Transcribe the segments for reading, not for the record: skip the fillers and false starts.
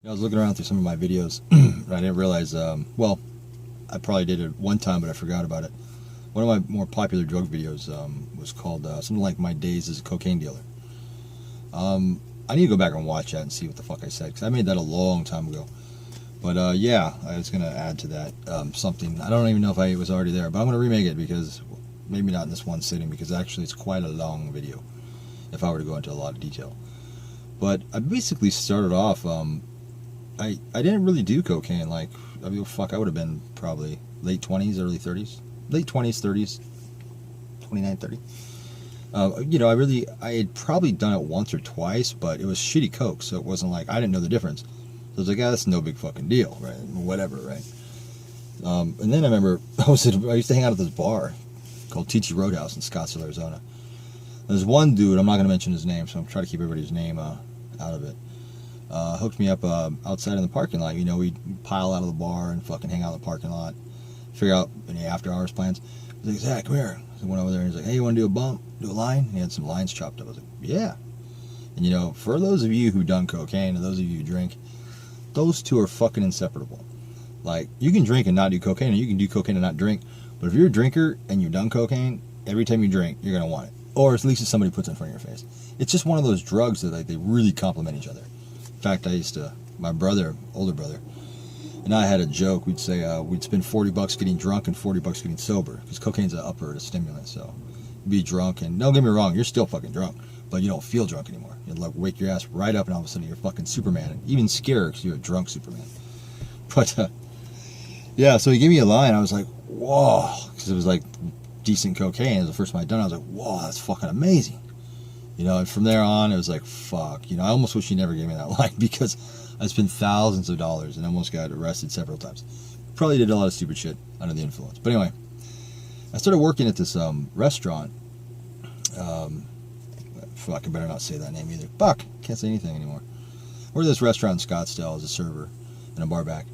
I was looking around through some of my videos, and I didn't realize, well, I probably did it one time, but I forgot about it. One of my more popular drug videos was called something like My Days as a Cocaine Dealer. I need to go back and watch that and see what the fuck I said, because I made that a long time ago. But yeah, I was going to add to that something. I don't even know if I was already there, but I'm going to remake it, because maybe not in this one sitting, because actually it's quite a long video if I were to go into a lot of detail. But I basically started off, I didn't really do cocaine. Like, I mean, fuck, I would have been probably late 20s, early 30s. Late 20s, 30s, 29, 30. You know, I had probably done it once or twice, but it was shitty coke, so it wasn't like, I didn't know the difference. So I was like, yeah, that's no big fucking deal, right? Whatever, right? And then I remember, I used to hang out at this bar called TT Roadhouse in Scottsdale, Arizona. There's one dude, I'm not going to mention his name, so I'm trying to keep everybody's name out of it. Hooked me up outside in the parking lot. You know, we'd pile out of the bar and fucking hang out in the parking lot, figure out any after hours plans. He's like, Zach, come here. So I went over there and he's like, hey, you want to do a bump? Do a line? He had some lines chopped up. I was like, yeah. And you know, for those of you who done cocaine and those of you who drink, those two are fucking inseparable. Like, you can drink and not do cocaine, or you can do cocaine and not drink. But if you're a drinker and you've done cocaine, every time you drink, you're going to want it. Or at least if somebody puts it in front of your face. It's just one of those drugs that, like, they really complement each other. In fact, my brother, older brother, and I had a joke. We'd say we'd spend $40 getting drunk and $40 getting sober, because cocaine's an upper, a stimulant. So you'd be drunk, and don't get me wrong, you're still fucking drunk, but you don't feel drunk anymore. You'll like wake your ass right up, and all of a sudden you're fucking Superman, and even scarier because you're a drunk Superman. But yeah, so he gave me a line. I was like, whoa, because it was like decent cocaine. It was the first time I'd done it. I was like, whoa, that's fucking amazing. You know, and from there on, it was like, fuck. You know, I almost wish he never gave me that line, because I spent thousands of dollars and almost got arrested several times. Probably did a lot of stupid shit under the influence. But anyway, I started working at this restaurant. Fuck, I better not say that name either. Fuck, can't say anything anymore. We're at this restaurant in Scottsdale as a server and a bar back.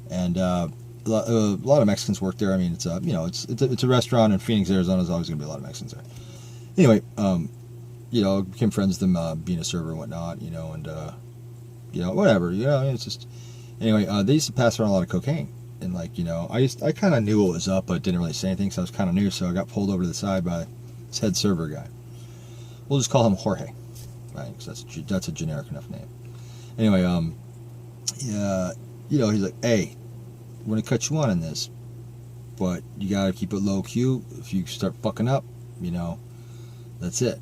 And a lot of Mexicans work there. I mean, it's a restaurant in Phoenix, Arizona. There's always going to be a lot of Mexicans there. Anyway, you know, became friends with them, being a server and whatnot, you know, and, you know, whatever, you know, it's just, anyway, they used to pass around a lot of cocaine, and, like, you know, I kind of knew what was up, but didn't really say anything, so I was kind of new, so I got pulled over to the side by this head server guy. We'll just call him Jorge, right, because that's a generic enough name. Anyway, yeah, you know, he's like, hey, we're going to cut you on this, but you got to keep it low Q. If you start fucking up, you know, that's it.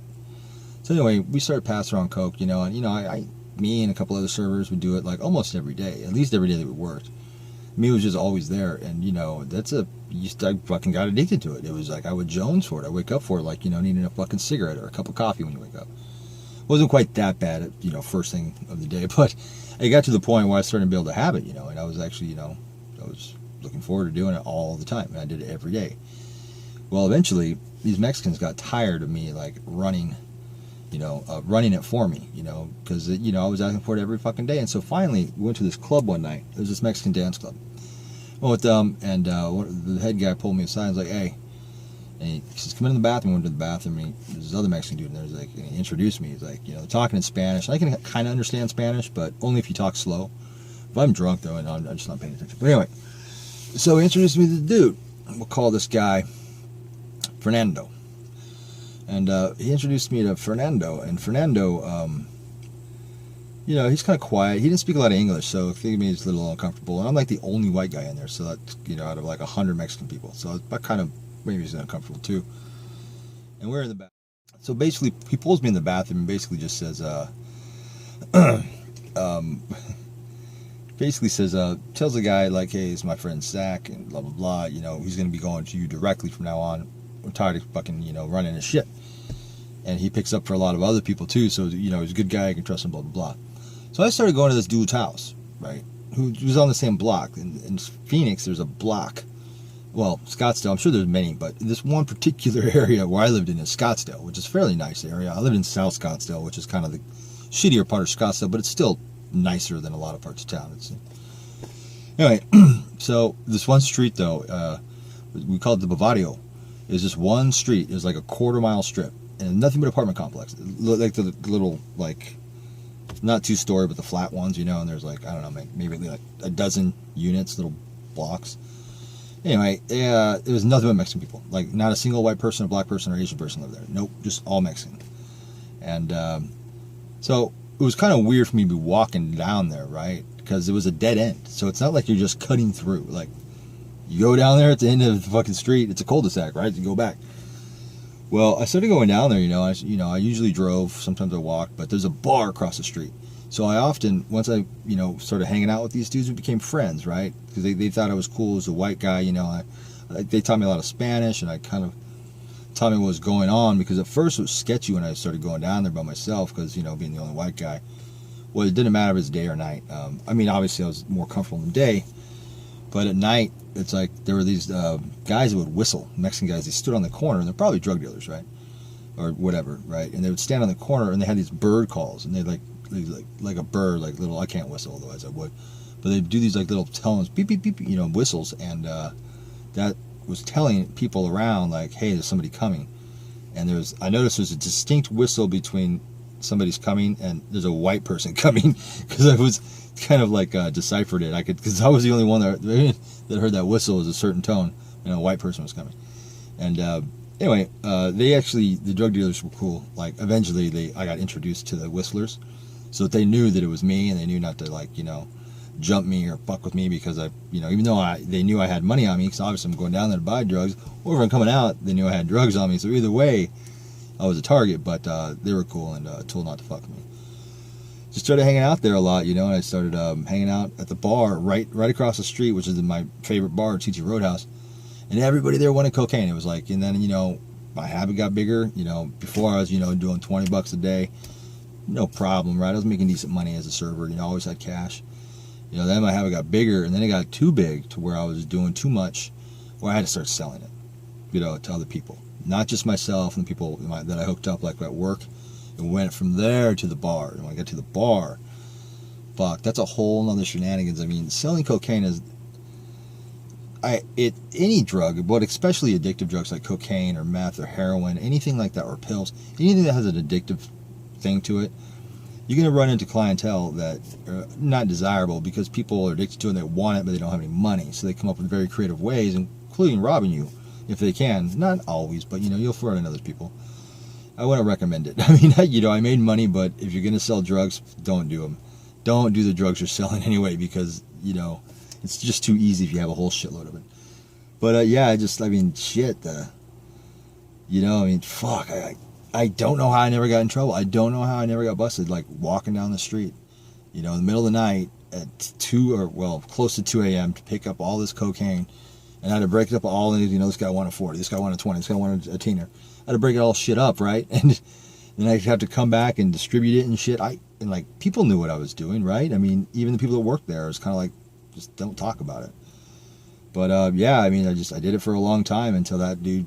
So anyway, we started passing around coke, you know, and, you know, me and a couple other servers would do it, like, almost every day, at least every day that we worked. Me was just always there, and, you know, I fucking got addicted to it. It was like, I would Jones for it. I wake up for it, like, you know, needing a fucking cigarette or a cup of coffee when you wake up. It wasn't quite that bad, at, you know, first thing of the day, but it got to the point where I started to build a habit, you know, and I was actually, you know, I was looking forward to doing it all the time, and I did it every day. Well, eventually, these Mexicans got tired of me, like, running it for me, you know, because, you know, I was asking for it every fucking day. And so finally, we went to this club one night. It was this Mexican dance club. Went with them, and the head guy pulled me aside and was like, hey, and he says, come in the bathroom. We went to the bathroom, and there's this other Mexican dude in there. He's like, and he introduced me. He's like, you know, talking in Spanish. I can kind of understand Spanish, but only if you talk slow. If I'm drunk, though, and I'm just not paying attention. But anyway, so he introduced me to the dude. We'll call this guy Fernando. And he introduced me to Fernando, and Fernando, you know, he's kind of quiet. He didn't speak a lot of English, so I think he's a little uncomfortable. And I'm like the only white guy in there, so that's, you know, out of like 100 Mexican people. So I kind of, maybe he's uncomfortable too. And we're in the bathroom. So basically, he pulls me in the bathroom and basically just says, tells the guy, like, hey, it's my friend Zach, and blah, blah, blah. You know, he's going to be going to you directly from now on. I'm tired of fucking, you know, running his shit. And he picks up for a lot of other people too, so, you know, he's a good guy, I can trust him, blah, blah, blah. So I started going to this dude's house, right, who was on the same block. In Phoenix, there's a block, well, Scottsdale, I'm sure there's many, but this one particular area where I lived in is Scottsdale, which is a fairly nice area. I lived in South Scottsdale, which is kind of the shittier part of Scottsdale, but it's still nicer than a lot of parts of town. Anyway, so this one street, though, we call it the Bavario. It's just one street. It was like a quarter-mile strip, and nothing but apartment complex. Like the little, like, not two-story, but the flat ones, you know, and there's like, I don't know, maybe like a dozen units, little blocks. Anyway, it was nothing but Mexican people. Like, not a single white person, a black person, or Asian person lived there. Nope, just all Mexican. And so it was kind of weird for me to be walking down there, right? Because it was a dead end. So it's not like you're just cutting through. Like, you go down there at the end of the fucking street, it's a cul-de-sac, right? You go back. Well, I started going down there, I usually drove, sometimes I walked, but there's a bar across the street. So I often, once I, started hanging out with these dudes, we became friends, right? Because they thought I was cool as a white guy, they taught me a lot of Spanish, and I kind of taught me what was going on, because at first it was sketchy when I started going down there by myself, because, being the only white guy. Well, it didn't matter if it was day or night. Obviously I was more comfortable in the day, but at night, it's like there were these guys that would whistle, Mexican guys. They stood on the corner, and they're probably drug dealers, right? Or whatever, right? And they would stand on the corner, and they had these bird calls, and they'd like a bird, like little, I can't whistle, otherwise I would. But they'd do these like little tones, beep, beep, beep, whistles, and that was telling people around, like, hey, there's somebody coming. And I noticed there's a distinct whistle between somebody's coming and there's a white person coming, because I was kind of like deciphered it. Because I was the only one that heard that whistle as a certain tone, and a white person was coming. And anyway, the drug dealers were cool. Like, eventually I got introduced to the whistlers, so that they knew that it was me, and they knew not to, like, jump me or fuck with me, because I, even though they knew I had money on me, because obviously I'm going down there to buy drugs, or if I'm coming out, they knew I had drugs on me. So either way, I was a target, but they were cool and told not to fuck with me. Just started hanging out there a lot, and I started hanging out at the bar right across the street, which is my favorite bar, TT Roadhouse, and everybody there wanted cocaine. It was like, and then, my habit got bigger. Before I was, doing $20 a day, no problem, right? I was making decent money as a server, always had cash. Then my habit got bigger, and then it got too big to where I was doing too much, where I had to start selling it, to other people. Not just myself and the people that I hooked up, like, at work. It went from there to the bar. And when I got to the bar, fuck, that's a whole nother shenanigans. I mean, selling cocaine is, any drug, but especially addictive drugs like cocaine or meth or heroin, anything like that, or pills, anything that has an addictive thing to it, you're going to run into clientele that are not desirable, because people are addicted to it and they want it, but they don't have any money. So they come up with very creative ways, including robbing you if they can. Not always, but you'll run into other people. I wouldn't recommend it. I mean, I made money, but if you're going to sell drugs, don't do them. Don't do the drugs you're selling anyway, because, it's just too easy if you have a whole shitload of it. But shit, fuck, I don't know how I never got in trouble. I don't know how I never got busted, like, walking down the street, in the middle of the night at close to 2 a.m. to pick up all this cocaine. And I had to break it up all in, this guy wanted 40, this guy wanted 20, this guy wanted a teener. I had to break it all shit up, right? And then I'd have to come back and distribute it and shit. People knew what I was doing, right? I mean, even the people that worked there, it was kind of like, just don't talk about it. But I did it for a long time until that dude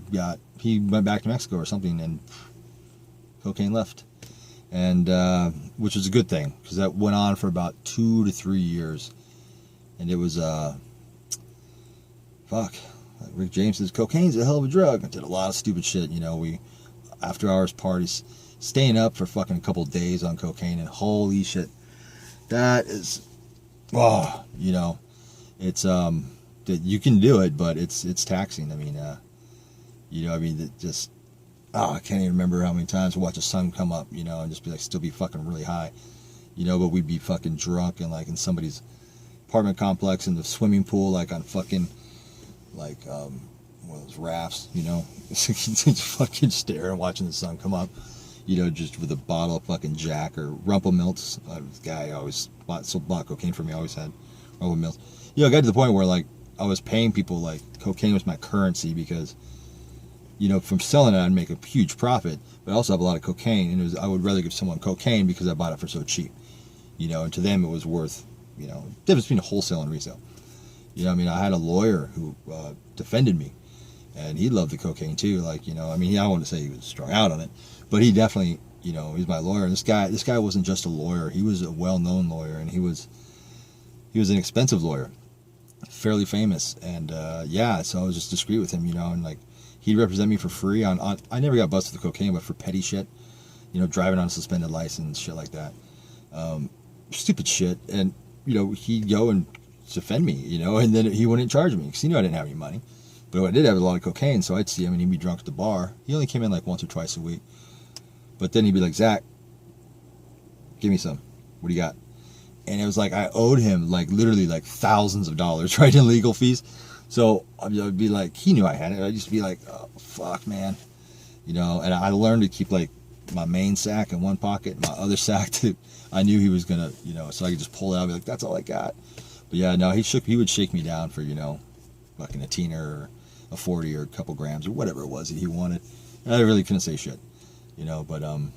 he went back to Mexico or something, and cocaine left. And which was a good thing, because that went on for about 2 to 3 years. And it was fuck, like Rick James says, cocaine's a hell of a drug. I did a lot of stupid shit. We after hours parties, staying up for fucking a couple of days on cocaine, and holy shit, that is, it's you can do it, but it's taxing. I mean, it just, I can't even remember how many times I watch the sun come up, and just be like, still be fucking really high, but we'd be fucking drunk and like in somebody's apartment complex in the swimming pool, like on fucking, like, one of those rafts, just fucking staring, watching the sun come up, just with a bottle of fucking Jack or Rumple Milts. This guy always bought cocaine for me, always had Rumple Milts. I got to the point where, like, I was paying people, like, cocaine was my currency, because, from selling it, I'd make a huge profit, but I also have a lot of cocaine, and I would rather give someone cocaine because I bought it for so cheap, and to them it was worth, difference between wholesale and resale. I had a lawyer who defended me, and he loved the cocaine too. Like, I don't want to say he was strung out on it, but he definitely, he was my lawyer. And this guy wasn't just a lawyer; he was a well-known lawyer, and he was an expensive lawyer, fairly famous. And so I was just discreet with him, and like, he'd represent me for free on I never got busted with cocaine, but for petty shit, driving on a suspended license, shit like that. Stupid shit. And, you know, he'd go and defend me, you know, and then he wouldn't charge me because he knew I didn't have any money. But I did have a lot of cocaine, so I'd see him and he'd be drunk at the bar. He only came in like once or twice a week. But then he'd be like, Zach, give me some. What do you got? And it was like I owed him like literally like thousands of dollars, right, in legal fees. So I'd be like, he knew I had it. I'd just be like, oh, fuck, man. You know, and I learned to keep like my main sack in one pocket, and my other sack I knew he was going to, you know, so I could just pull it out and be like, that's all I got. But yeah, no, he would shake me down for, you know, fucking a teener or a 40 or a couple grams or whatever it was that he wanted. And I really couldn't say shit, you know, but, you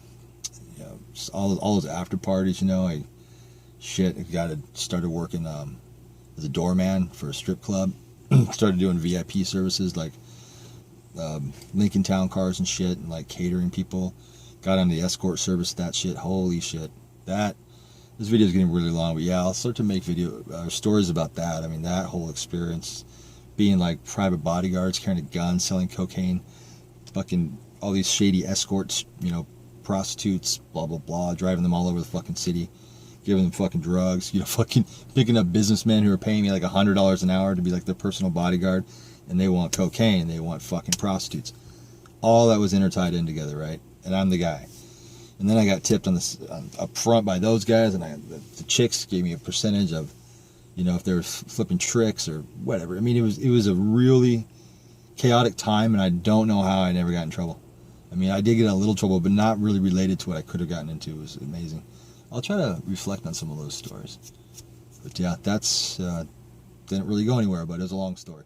know, all those after parties, you know, I started working as a doorman for a strip club. Started doing VIP services like Lincoln Town cars and shit, and like catering people. Got on the escort service, that shit. Holy shit. This video is getting really long, but yeah, I'll start to make stories about that. I mean, that whole experience, being like private bodyguards, carrying a gun, selling cocaine, fucking all these shady escorts, you know, prostitutes, blah, blah, blah, driving them all over the fucking city, giving them fucking drugs, you know, fucking picking up businessmen who are paying me like $100 an hour to be like their personal bodyguard, and they want cocaine, they want fucking prostitutes. All that was intertied in together, right? And I'm the guy. And then I got tipped up front by those guys, and the chicks gave me a percentage of, you know, if they were flipping tricks or whatever. I mean, it was a really chaotic time, and I don't know how I never got in trouble. I mean, I did get in a little trouble, but not really related to what I could have gotten into. It was amazing. I'll try to reflect on some of those stories. But yeah, that's didn't really go anywhere, but it was a long story.